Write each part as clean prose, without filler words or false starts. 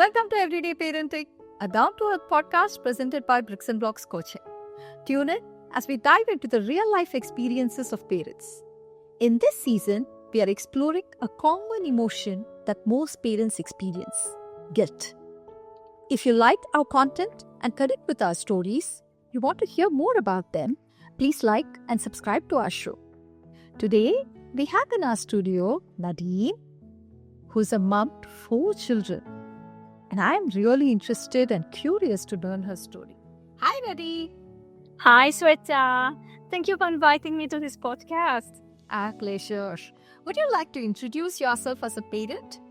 Welcome to Everyday Parenting, a down-to-earth podcast presented by Bricks and Blocks Coaching. Tune in as we dive into the real-life experiences of parents. In this season, we are exploring a common emotion that most parents experience: guilt. If you liked our content and connect with our stories, you want to hear more about them, please like and subscribe to our show. Today, we have in our studio Nadine, who is a mom to 4 children. And I am really interested and curious to learn her story. Hi, Nadine. Hi, Swetha. Thank you for inviting me to this podcast. Our pleasure. Would you like to introduce yourself as a parent?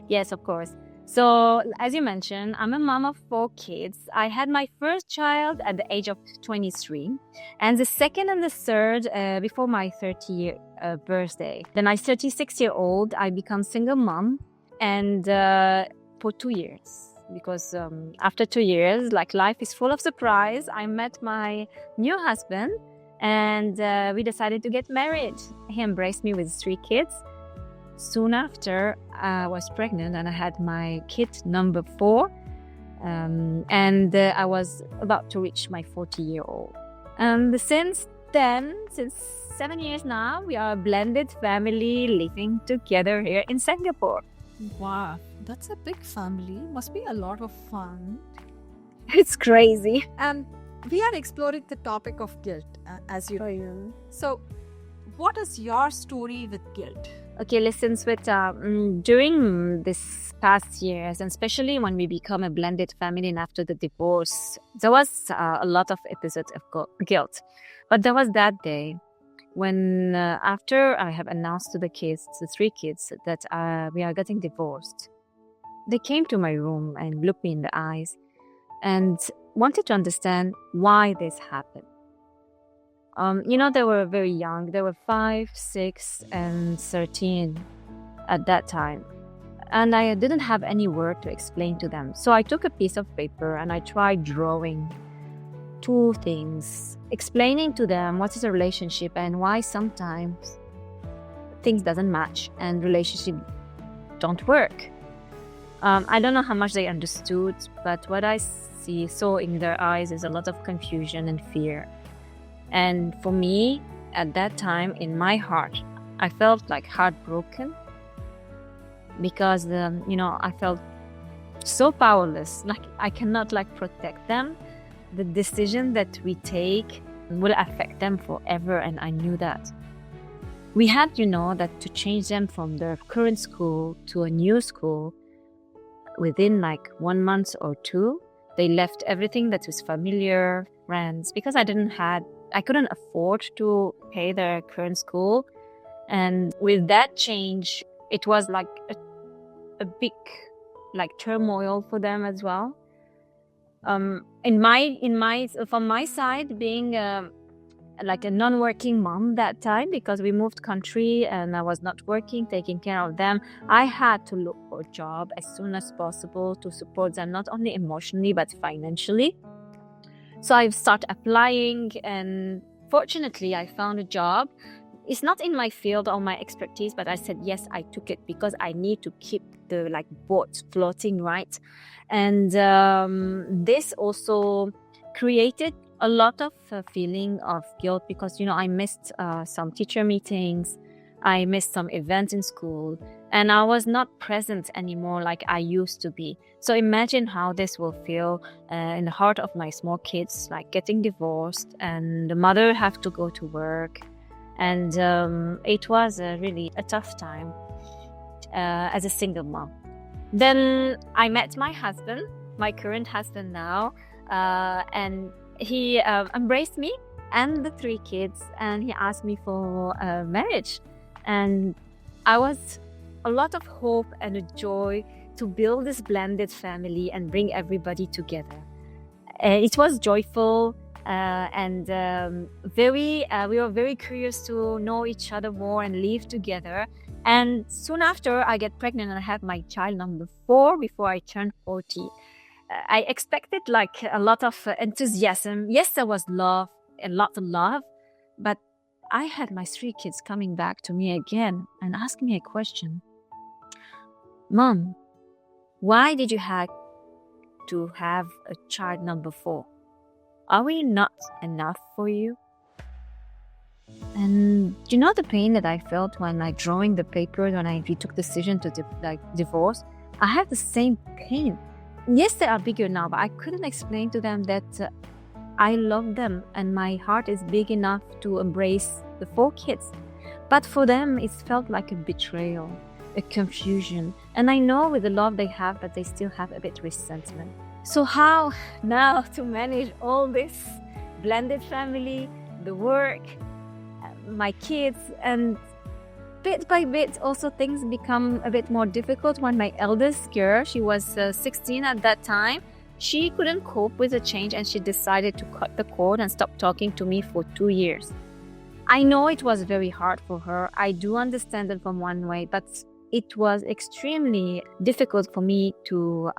Yes, of course. So, as you mentioned, I'm a mom of 4 kids. I had my first child at the age of 23, and the second and the third before my 30th birthday. Then I 36-year-old, I become single mom, and for 2 years. Because after 2 years, like life is full of surprise, I met my new husband, and we decided to get married. He embraced me with 3 kids. Soon after, I was pregnant and I had my kid number 4. And I was about to reach my 40-year-old. And since then, since 7 years now, we are a blended family living together here in Singapore. Wow, that's a big family. Must be a lot of fun. It's crazy. And we are exploring the topic of guilt, as you know. So, what is your story with guilt? Okay, listen, Swetha. During this past years, and especially when we become a blended family and after the divorce, there was a lot of episodes of guilt. But there was that day when after I have announced to the kids, the 3 kids, that we are getting divorced, they came to my room and looked me in the eyes and wanted to understand why this happened. They were very young. They were 5, 6, and 13 at that time. And I didn't have any word to explain to them. So I took a piece of paper and I tried drawing 2 things, explaining to them what is a relationship and why sometimes things doesn't match and relationship don't work. I don't know how much they understood, but what I saw in their eyes is a lot of confusion and fear. And for me, at that time, in my heart, I felt like heartbroken because, I felt so powerless. Like I cannot protect them. The decision that we take will affect them forever, and I knew that. We had, that to change them from their current school to a new school within 1 month or 2. They left everything that was familiar, friends, because I couldn't afford to pay their current school. And with that change, it was a big turmoil for them as well. From my side, being a non-working mom that time, because we moved country and I was not working, taking care of them, I had to look for a job as soon as possible to support them, not only emotionally but financially. So I started applying, and fortunately I found a job. It's not in my field or my expertise, but I said yes, I took it because I need to keep the boat floating, right? And this also created a lot of feeling of guilt because, I missed some teacher meetings. I missed some events in school, and I was not present anymore like I used to be. So imagine how this will feel in the heart of my small kids, getting divorced and the mother have to go to work. And it was really a tough time as a single mom. Then I met my husband, my current husband now, and he embraced me and the 3 kids, and he asked me for marriage. And I was a lot of hope and a joy to build this blended family and bring everybody together. It was joyful and we were very curious to know each other more and live together. And soon after, I get pregnant and I have my child number 4 before I turned 40. I expected a lot of enthusiasm. Yes, there was love, a lot of love, but I had my 3 kids coming back to me again and asking me a question. Mom, Why did you have to have a child number 4? Are we not enough for you? And you know the pain that I felt when I drawing the papers, when we took decision to divorce? I have the same pain. Yes, they are bigger now, but I couldn't explain to them that I love them and my heart is big enough to embrace the 4 kids. But for them, it felt like a betrayal, a confusion. And I know with the love they have, but they still have a bit resentment. So how now to manage all this blended family, the work, my kids, and bit by bit also things become a bit more difficult when my eldest girl, she was 16 at that time, she couldn't cope with the change and she decided to cut the cord and stop talking to me for 2 years. I know it was very hard for her. I do understand it from one way, but it was extremely difficult for me to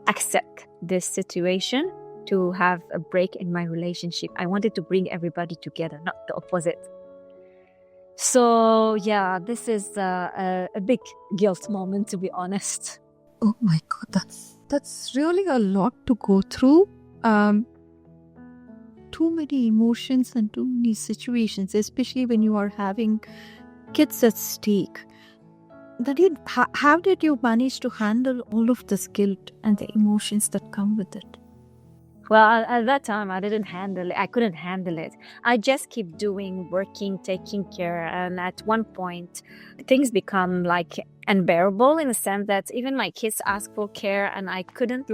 accept this situation, to have a break in my relationship. I wanted to bring everybody together, not the opposite. So yeah, this is a big guilt moment, to be honest. Oh my God, that's really a lot to go through. Too many emotions and too many situations, especially when you are having kids at stake. How did you manage to handle all of this guilt and the emotions that come with it? Well, at that time, I couldn't handle it. I just keep doing, working, taking care. And at one point, things become like unbearable in the sense that even my kids ask for care and I couldn't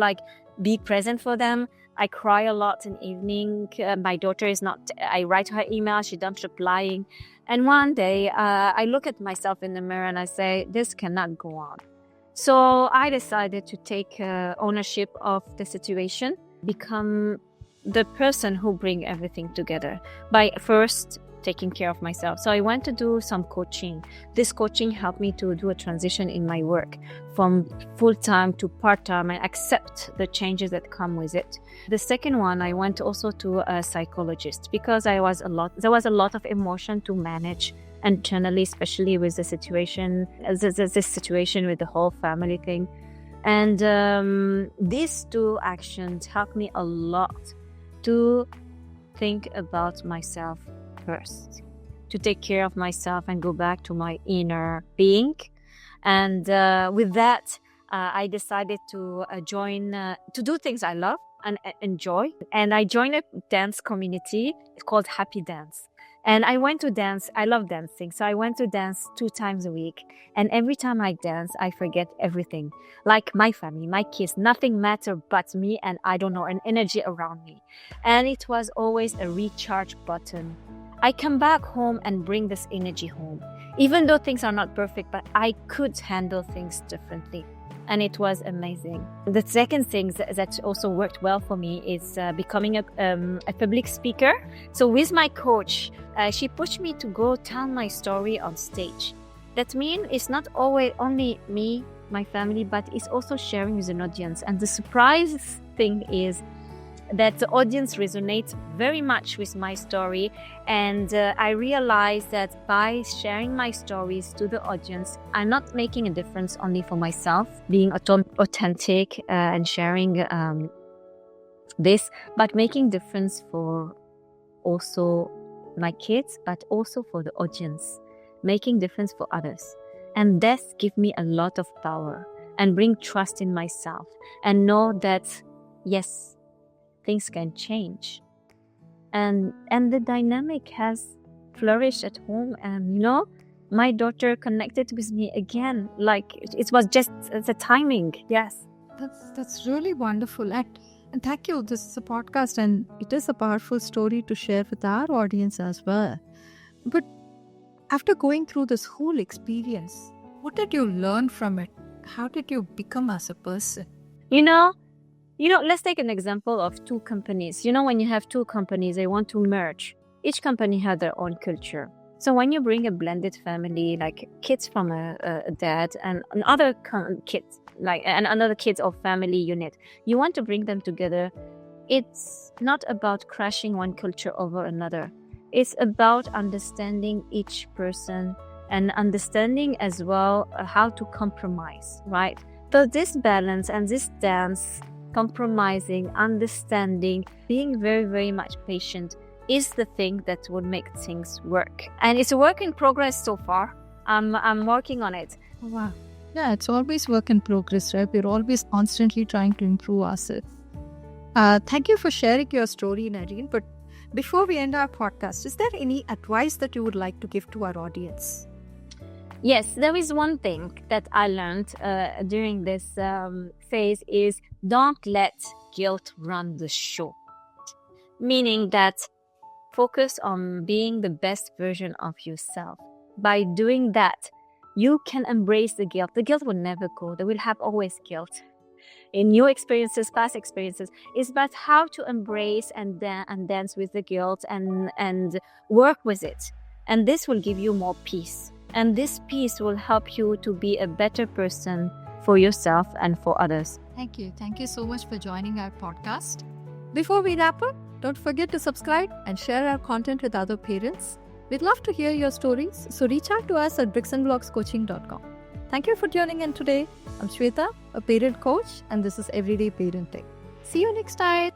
be present for them. I cry a lot in the evening. My daughter I write her email, she doesn't replying. And one day, I look at myself in the mirror and I say, this cannot go on. So I decided to take ownership of the situation, become the person who bring everything together by first taking care of myself. So I went to do some coaching. This coaching helped me to do a transition in my work from full-time to part-time and accept the changes that come with it. The second one, I went also to a psychologist because there was a lot of emotion to manage internally, especially with the situation, this situation with the whole family thing. And these 2 actions helped me a lot to think about myself first, to take care of myself and go back to my inner being. And with that, I decided to to do things I love and enjoy. And I joined a dance community. It's called Happy Dance. And I went to dance. I love dancing. So I went to dance 2 times a week. And every time I dance, I forget everything. Like my family, my kids, nothing matters but me and an energy around me. And it was always a recharge button. I come back home and bring this energy home. Even though things are not perfect, but I could handle things differently. And it was amazing. The second thing that also worked well for me is becoming a public speaker. So with my coach, she pushed me to go tell my story on stage. That means it's not always only me, my family, but it's also sharing with an audience. And the surprise thing is that the audience resonates very much with my story. And I realized that by sharing my stories to the audience, I'm not making a difference only for myself, being authentic and sharing this, but making difference for also my kids, but also for the audience, making difference for others. And that gives me a lot of power and bring trust in myself and know that, yes, things can change. And the dynamic has flourished at home. And, my daughter connected with me again. Like it was just the timing. Yes. That's really wonderful. And thank you. This is a podcast and it is a powerful story to share with our audience as well. But after going through this whole experience, what did you learn from it? How did you become as a person? Let's take an example of 2 companies. When you have 2 companies, they want to merge. Each company has their own culture. So when you bring a blended family, like kids from a dad and another kids, and another kids or family unit, you want to bring them together. It's not about crashing one culture over another. It's about understanding each person and understanding as well how to compromise, right? So this balance and this dance, compromising, understanding, being very, very much patient is the thing that will make things work. And it's a work in progress so far. I'm working on it. Wow. Yeah, it's always work in progress, right? We're always constantly trying to improve ourselves. Thank you for sharing your story, Nareen. But before we end our podcast, is there any advice that you would like to give to our audience? Yes, there is one thing that I learned during this phase is don't let guilt run the show. Meaning that focus on being the best version of yourself. By doing that, you can embrace the guilt. The guilt will never go. There will have always guilt. In new experiences, past experiences, it's about how to embrace and dance with the guilt and work with it. And this will give you more peace. And this peace will help you to be a better person for yourself and for others. Thank you. Thank you so much for joining our podcast. Before we wrap up, don't forget to subscribe and share our content with other parents. We'd love to hear your stories, so reach out to us at bricksandblockscoaching.com. Thank you for tuning in today. I'm Swetha, a parent coach, and this is Everyday Parenting. See you next time.